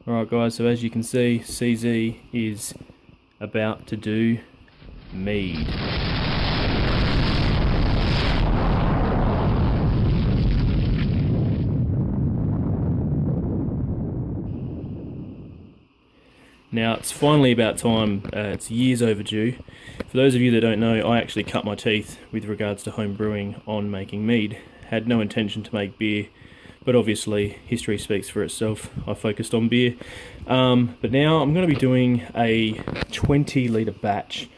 Alright guys, so as you can see, CZ is about to do mead. Now it's finally about time, it's years overdue. For those of you that don't know, I actually cut my teeth with regards to home brewing on making mead. Had no intention to make beer, but obviously history speaks for itself. I focused on beer. But now I'm going to be doing a 20 litre batch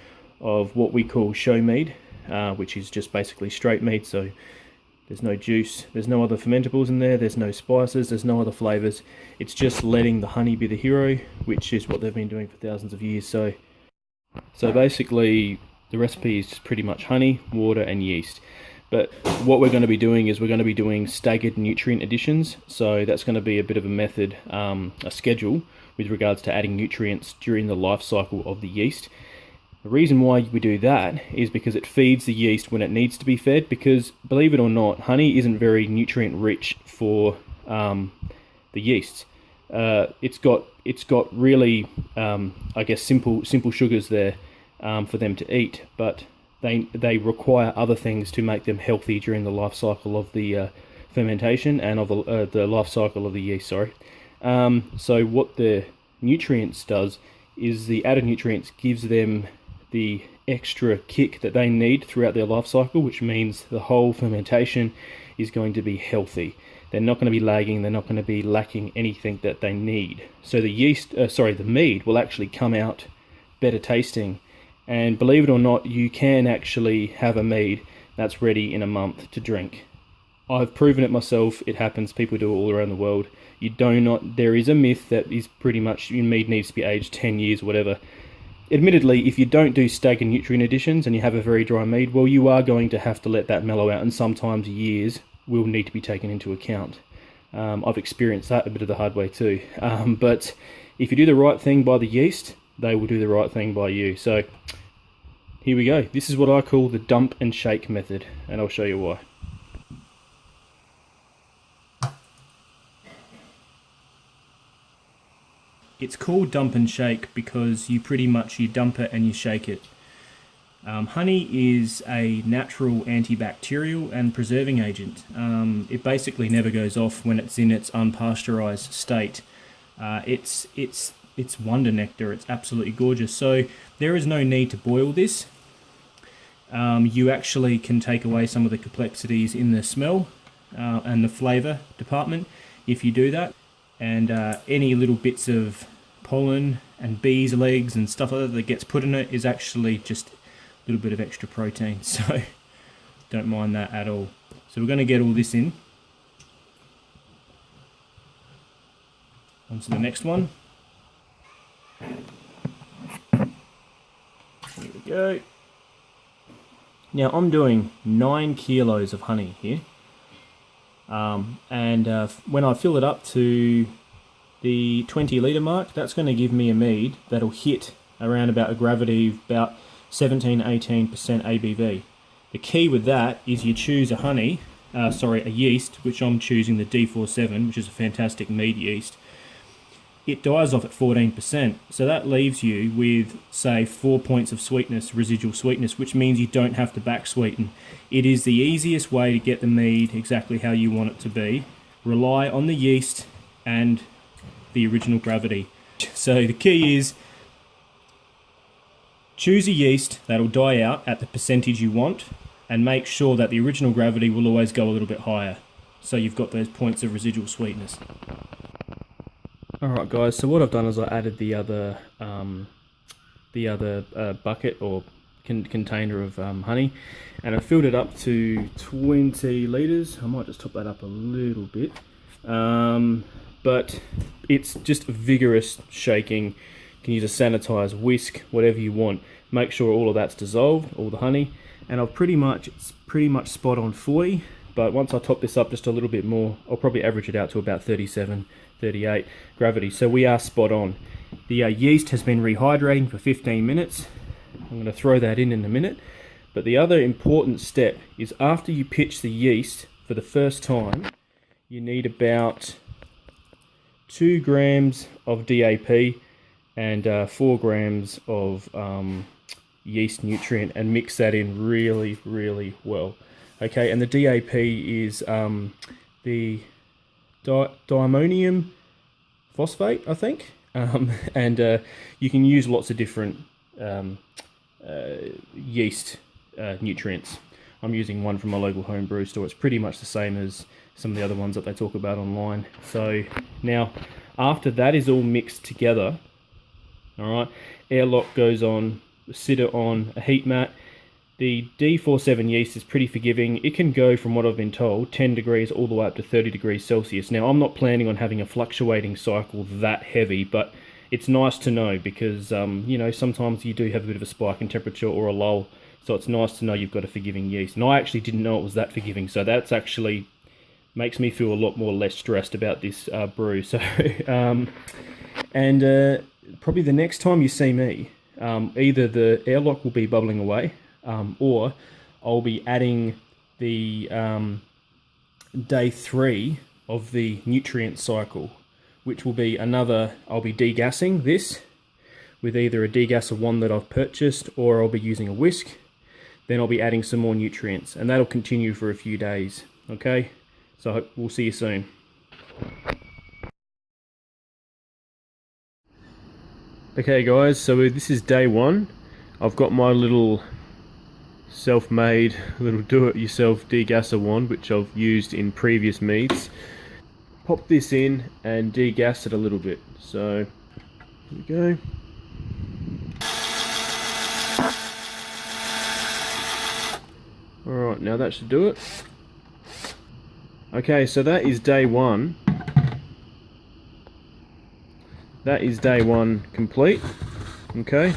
of what we call show mead, which is just basically straight mead, so there's no juice, there's no other fermentables in there, there's no spices, there's no other flavours. It's just letting the honey be the hero, which is what they've been doing for thousands of years. So basically the recipe is just pretty much honey, water and yeast. But what we're going to be doing is we're going to be doing staggered nutrient additions. So that's going to be a bit of a method, a schedule with regards to adding nutrients during the life cycle of the yeast. The reason why we do that is because it feeds the yeast when it needs to be fed, because believe it or not, honey isn't very nutrient rich for the yeast. It's got really, I guess, simple sugars there for them to eat, but they require other things to make them healthy during the life cycle of the fermentation and of the life cycle of the yeast. Sorry. So what the nutrients does is the added nutrients gives them the extra kick that they need throughout their life cycle, which means the whole fermentation is going to be healthy. They're not going to be lagging, they're not going to be lacking anything that they need. So the mead will actually come out better tasting. And believe it or not, you can actually have a mead that's ready in a month to drink. I've proven it myself, it happens, people do it all around the world. There is a myth that is pretty much your mead needs to be aged 10 years or whatever. Admittedly, if you don't do staggered nutrient additions and you have a very dry mead, well, you are going to have to let that mellow out, and sometimes years will need to be taken into account. I've experienced that a bit of the hard way too. But if you do the right thing by the yeast, they will do the right thing by you. So here we go. This is what I call the dump and shake method, and I'll show you why. It's called dump and shake because you dump it and you shake it. Honey is a natural antibacterial and preserving agent. It basically never goes off when it's in its unpasteurized state. It's wonder nectar. It's absolutely gorgeous. So there is no need to boil this. You actually can take away some of the complexities in the smell and the flavor department if you do that. And any little bits of pollen and bees' legs and stuff like that gets put in it is actually just a little bit of extra protein, so don't mind that at all. So we're going to get all this in. On to the next one. Here we go. Now I'm doing 9 kilos of honey here. When I fill it up to the 20 litre mark, that's going to give me a mead that'll hit around about a gravity of about 17-18% ABV. The key with that is you choose a yeast, which I'm choosing the D47, which is a fantastic mead yeast. It dies off at 14%, so that leaves you with, say, 4 points of sweetness, residual sweetness, which means you don't have to back sweeten. It is the easiest way to get the mead exactly how you want it to be. Rely on the yeast and the original gravity. So the key is choose a yeast that'll die out at the percentage you want, and make sure that the original gravity will always go a little bit higher, so you've got those points of residual sweetness. Alright guys, so what I've done is I added the other bucket or container of honey, and I filled it up to 20 litres. I might just top that up a little bit, but it's just vigorous shaking. You can use a sanitized whisk, whatever you want. Make sure all of that's dissolved, all the honey, and it's pretty much spot on 40. But once I top this up just a little bit more, I'll probably average it out to about 37, 38 gravity. So we are spot on. The yeast has been rehydrating for 15 minutes. I'm going to throw that in a minute. But the other important step is after you pitch the yeast for the first time, you need about 2 grams of DAP and 4 grams of yeast nutrient, and mix that in really, really well. Okay, and the DAP is the diammonium phosphate, I think, and you can use lots of different yeast nutrients. I'm using one from my local home brew store. It's pretty much the same as some of the other ones that they talk about online. So now, after that is all mixed together, all right, airlock goes on, sit it on a heat mat. The D47 yeast is pretty forgiving. It can go, from what I've been told, 10 degrees all the way up to 30 degrees Celsius. Now, I'm not planning on having a fluctuating cycle that heavy, but it's nice to know because, you know, sometimes you do have a bit of a spike in temperature or a lull. So it's nice to know you've got a forgiving yeast. And I actually didn't know it was that forgiving. So that's actually makes me feel a lot more less stressed about this brew. So, probably the next time you see me, either the airlock will be bubbling away, or I'll be adding the day 3 of the nutrient cycle, which will be another, I'll be degassing this with either a degasser one that I've purchased, or I'll be using a whisk. Then I'll be adding some more nutrients, and that'll continue for a few days. Okay, so we'll see you soon. Okay guys, so this is day 1. I've got my little self-made little do-it-yourself degasser wand, which I've used in previous meads. Pop this in and degas it a little bit. So here we go. Alright, now that should do it. Okay, so that is day 1. That is day 1 complete. Okay.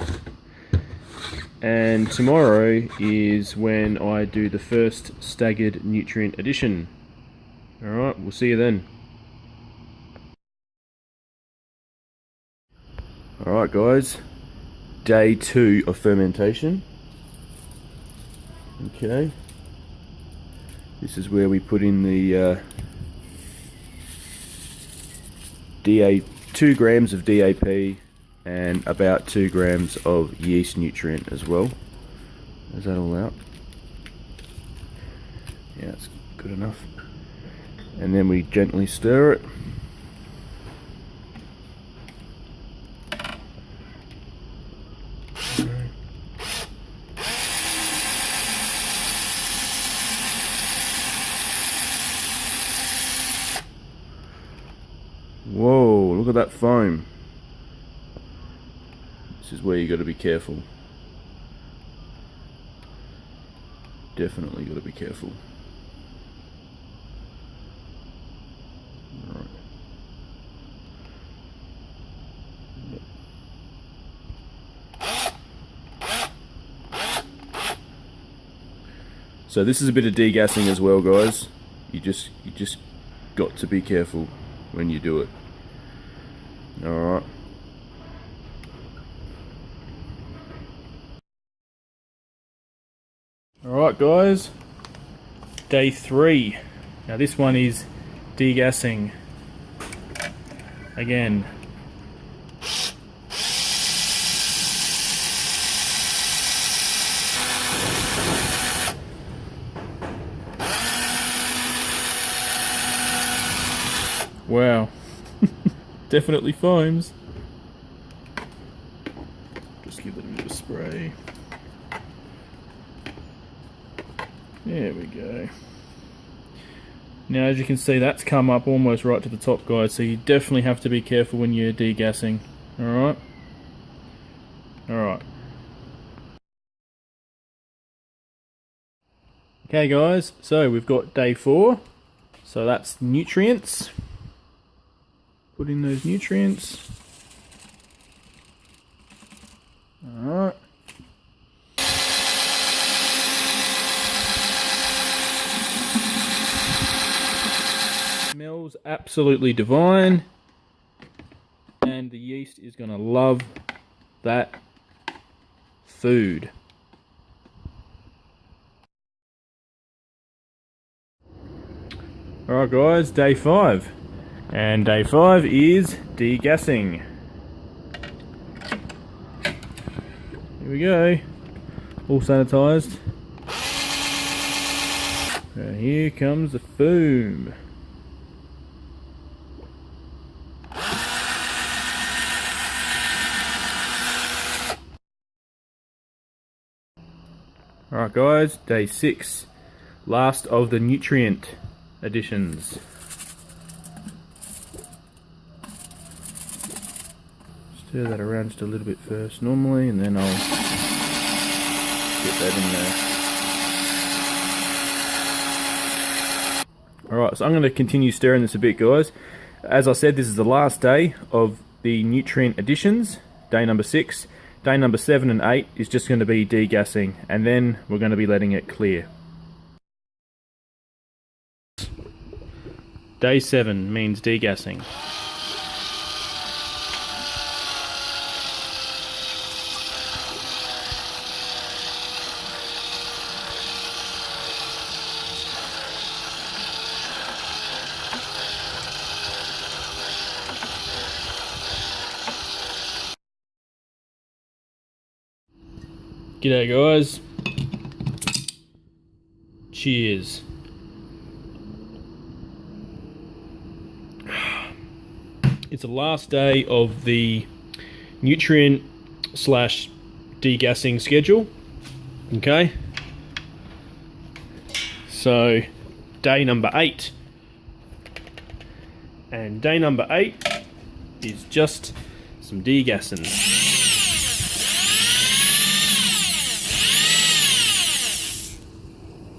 And tomorrow is when I do the first staggered nutrient addition. Alright, we'll see you then. Alright guys, day 2 of fermentation. Okay. This is where we put in the 2 grams of DAP and about 2 grams of yeast nutrient as well. Is that all out? Yeah, it's good enough. And then we gently stir it. Whoa, look at that foam. This is where you got to be careful. Definitely got to be careful. All right. So this is a bit of degassing as well, guys. You just got to be careful when you do it. All right. Alright guys, day 3. Now this one is degassing again. Wow, definitely foams. Just give it a bit of spray. There we go. Now as you can see, that's come up almost right to the top, guys, so you definitely have to be careful when you're degassing. Alright? Alright. Okay guys, so we've got day 4. So that's nutrients. Put in those nutrients. Alright. Smells absolutely divine, and the yeast is going to love that food. Alright guys, day 5, And day 5 is degassing. Here we go. All sanitised. And here comes the foam. Alright guys, day 6. Last of the nutrient additions. Stir that around just a little bit first normally, and then I'll get that in there. Alright, so I'm going to continue stirring this a bit guys. As I said, this is the last day of the nutrient additions, day number 6. Day number 7 and 8 is just going to be degassing, and then we're going to be letting it clear. Day 7 means degassing. G'day guys. Cheers. It's the last day of the nutrient slash degassing schedule. Okay. So day number 8. And day number 8 is just some degassing.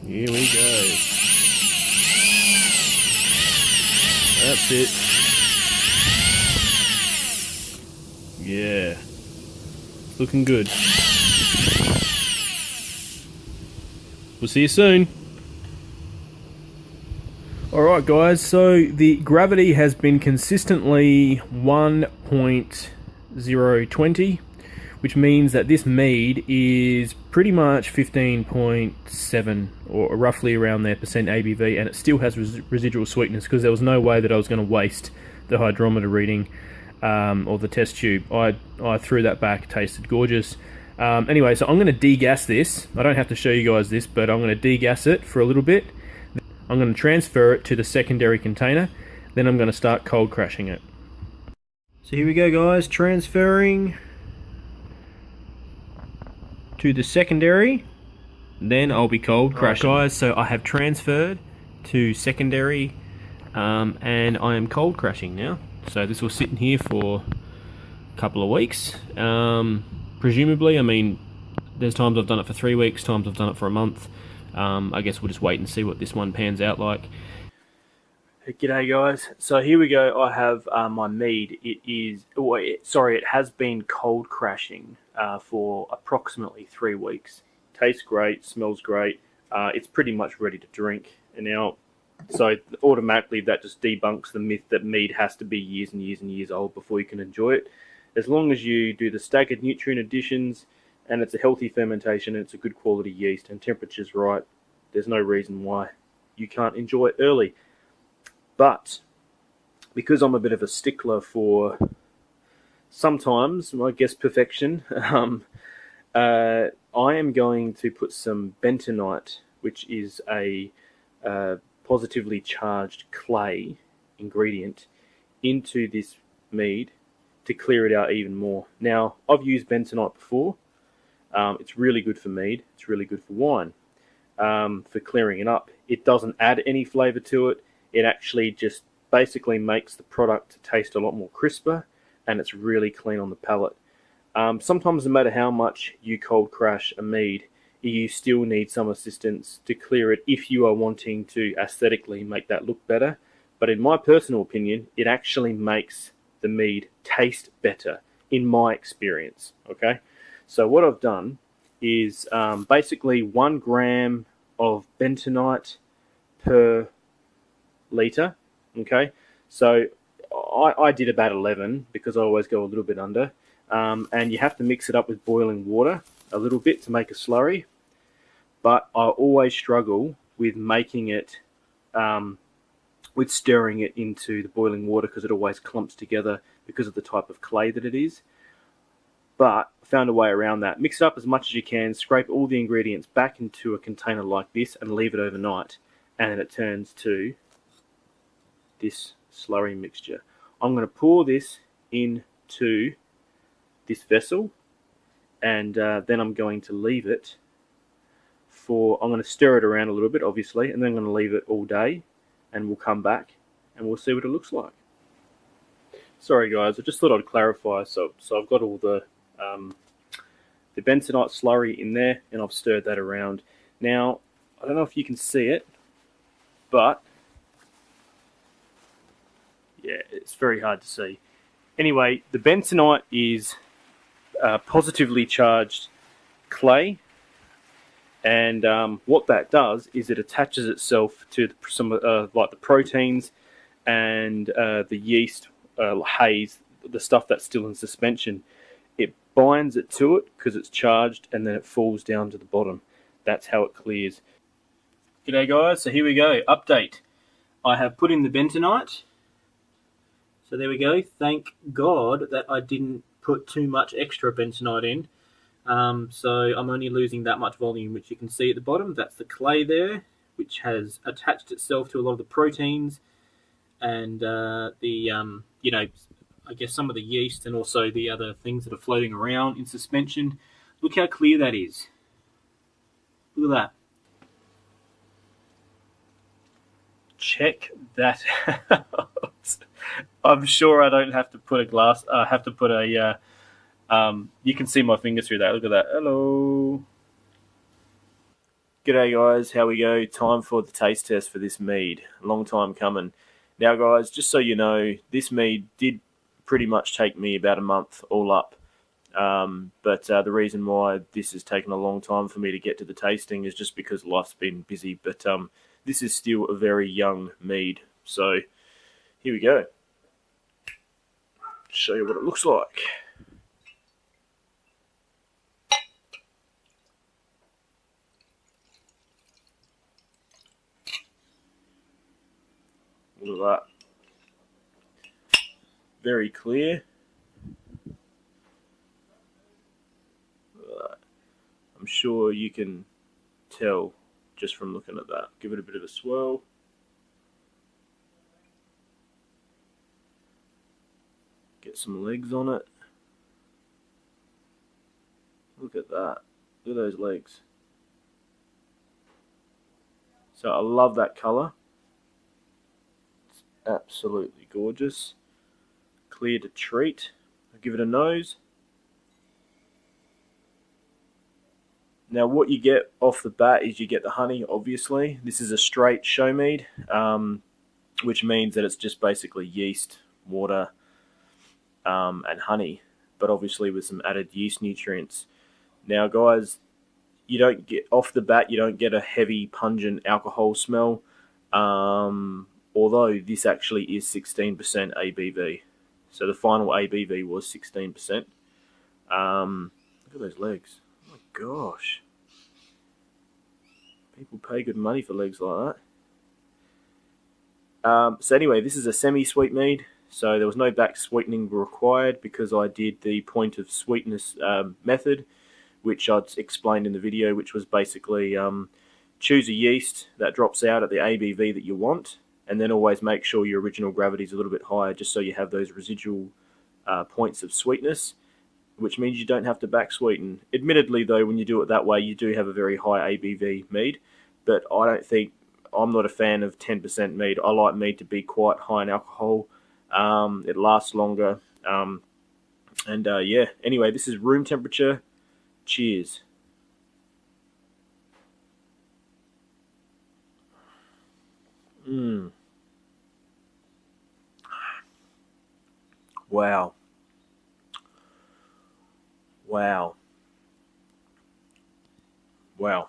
Here we go. That's it. Yeah. Looking good. We'll see you soon. Alright guys, so the gravity has been consistently 1.020, which means that this mead is pretty much 15.7 or roughly around there percent ABV, and it still has residual sweetness because there was no way that I was going to waste the hydrometer reading or the test tube. I threw that back. It tasted gorgeous. Anyway, so I'm going to degas this. I don't have to show you guys this, but I'm going to degas it for a little bit. I'm going to transfer it to the secondary container. Then I'm going to start cold crashing it. So here we go guys, transferring to the secondary, then I'll be cold crashing. Right, guys, so I have transferred to secondary and I am cold crashing now. So this will sit in here for a couple of weeks. Presumably, I mean, there's times I've done it for 3 weeks, times I've done it for a month. I guess we'll just wait and see what this one pans out like. G'day guys, so here we go. I have my mead. It has been cold crashing for approximately 3 weeks. Tastes great, smells great. It's pretty much ready to drink. And now, so automatically that just debunks the myth that mead has to be years and years and years old before you can enjoy it. As long as you do the staggered nutrient additions and it's a healthy fermentation and it's a good quality yeast and temperature's right, there's no reason why you can't enjoy it early. But because I'm a bit of a stickler for sometimes, I guess, perfection, I am going to put some bentonite, which is a positively charged clay ingredient, into this mead to clear it out even more. Now, I've used bentonite before. It's really good for mead. It's really good for wine, for clearing it up. It doesn't add any flavour to it. It actually just basically makes the product taste a lot more crisper, and it's really clean on the palate. Sometimes no matter how much you cold crash a mead, you still need some assistance to clear it if you are wanting to aesthetically make that look better. But in my personal opinion, it actually makes the mead taste better, in my experience. Okay, so what I've done is basically 1 gram of bentonite per litre. Okay, so I did about 11 because I always go a little bit under, and you have to mix it up with boiling water a little bit to make a slurry, but I always struggle with making it with stirring it into the boiling water because it always clumps together because of the type of clay that it is. But I found a way around that. Mix it up as much as you can, scrape all the ingredients back into a container like this and leave it overnight, and then it turns to this slurry mixture. I'm going to pour this into this vessel, and then I'm going to leave it I'm going to stir it around a little bit, obviously, and then I'm going to leave it all day, and we'll come back and we'll see what it looks like. Sorry guys, I just thought I'd clarify. So I've got all the bentonite slurry in there, and I've stirred that around. Now, I don't know if you can see it, but yeah, it's very hard to see. Anyway, the bentonite is positively charged clay, and what that does is it attaches itself to some like the proteins and the yeast haze, the stuff that's still in suspension. It binds it to it because it's charged, and then it falls down to the bottom. That's how it clears. G'day guys, so here we go, update. I have put in the bentonite. So there we go. Thank God that I didn't put too much extra bentonite in. So I'm only losing that much volume, which you can see at the bottom. That's the clay there, which has attached itself to a lot of the proteins and you know, I guess some of the yeast and also the other things that are floating around in suspension. Look how clear that is. Look at that. Check that out. I'm sure I don't have to put a glass. I have to put a. You can see my finger through that. Look at that. Hello. G'day guys. How we go? Time for the taste test for this mead. A long time coming. Now guys, just so you know, this mead did pretty much take me about a month all up. But the reason why this has taken a long time for me to get to the tasting is just because life's been busy. But this is still a very young mead. So here we go. Show you what it looks like. Look at that. Very clear. I'm sure you can tell just from looking at that. Give it a bit of a swirl. Get some legs on it. Look at that. Look at those legs. So I love that colour. It's absolutely gorgeous. Clear to treat. I'll give it a nose. Now what you get off the bat is you get the honey, obviously. This is a straight show mead, which means that it's just basically yeast, water, and honey, but obviously with some added yeast nutrients. Now guys, you don't get, off the bat, you don't get a heavy pungent alcohol smell, although this actually is 16% ABV. So the final ABV was 16%. Look at those legs. Oh my gosh. People pay good money for legs like that. So anyway, this is a semi-sweet mead. So there was no back sweetening required because I did the point of sweetness method, which I'd explained in the video, which was basically choose a yeast that drops out at the ABV that you want, and then always make sure your original gravity is a little bit higher, just so you have those residual points of sweetness, which means you don't have to back sweeten. Admittedly though, when you do it that way, you do have a very high ABV mead, but I'm not a fan of 10% mead. I like mead to be quite high in alcohol. It lasts longer. Yeah, anyway, this is room temperature. Cheers. Wow. Wow. Wow.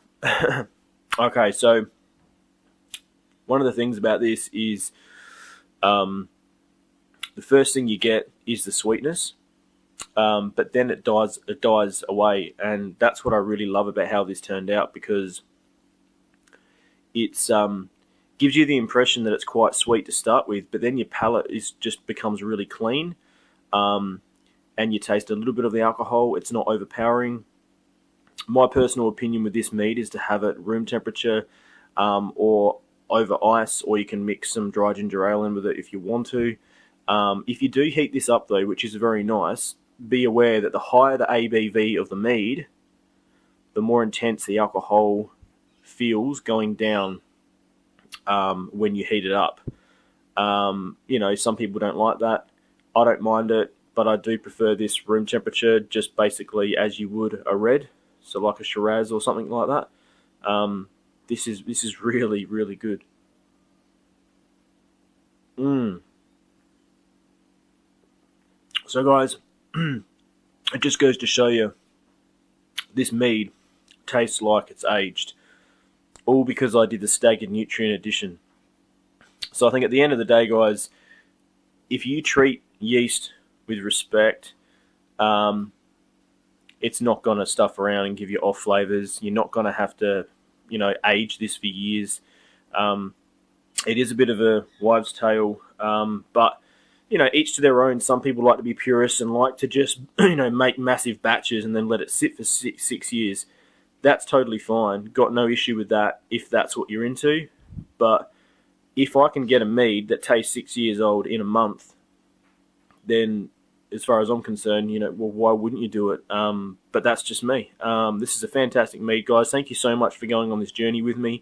Okay, so one of the things about this is the first thing you get is the sweetness, but then it dies away, and that's what I really love about how this turned out, because it's gives you the impression that it's quite sweet to start with, but then your palate just becomes really clean, and you taste a little bit of the alcohol. It's not overpowering. My personal opinion with this mead is to have it room temperature, or over ice, or you can mix some dry ginger ale in with it if you want to. If you do heat this up though, which is very nice, be aware that the higher the ABV of the mead, the more intense the alcohol feels going down when you heat it up. Some people don't like that. I don't mind it, but I do prefer this room temperature, just basically as you would a red, so like a Shiraz or something like that. This is really, really good. So guys, it just goes to show you this mead tastes like it's aged, all because I did the staggered nutrient addition. So I think at the end of the day, guys, if you treat yeast with respect, it's not going to stuff around and give you off flavors. You're not going to have to, age this for years. It is a bit of a wives' tale, but each to their own. Some people like to be purists and like to just, make massive batches and then let it sit for 6 years. That's totally fine. Got no issue with that if that's what you're into. But if I can get a mead that tastes 6 years old in a month, then as far as I'm concerned, well, why wouldn't you do it? But that's just me. This is a fantastic mead, guys. Thank you so much for going on this journey with me.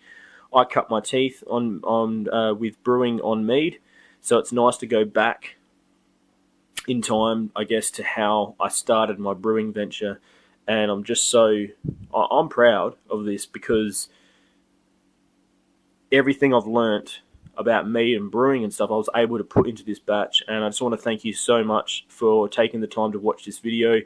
I cut my teeth on with brewing on mead, so it's nice to go back in time, I guess, to how I started my brewing venture. And I'm proud of this because everything I've learnt about mead and brewing and stuff I was able to put into this batch. And I just want to thank you so much for taking the time to watch this video.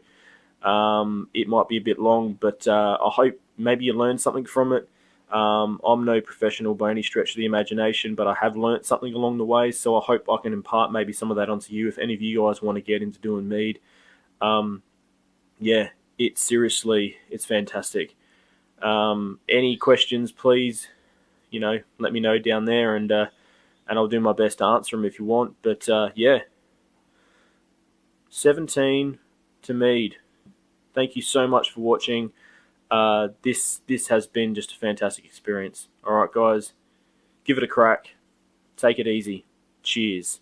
It might be a bit long, but I hope maybe you learned something from it. I'm no professional by any stretch of the imagination, but I have learnt something along the way, so I hope I can impart maybe some of that onto you if any of you guys want to get into doing mead. Yeah, it's fantastic. Any questions, please, let me know down there, and I'll do my best to answer them if you want. But yeah, 17 to Mead. Thank you so much for watching. This has been just a fantastic experience. All right, guys, give it a crack. Take it easy. Cheers.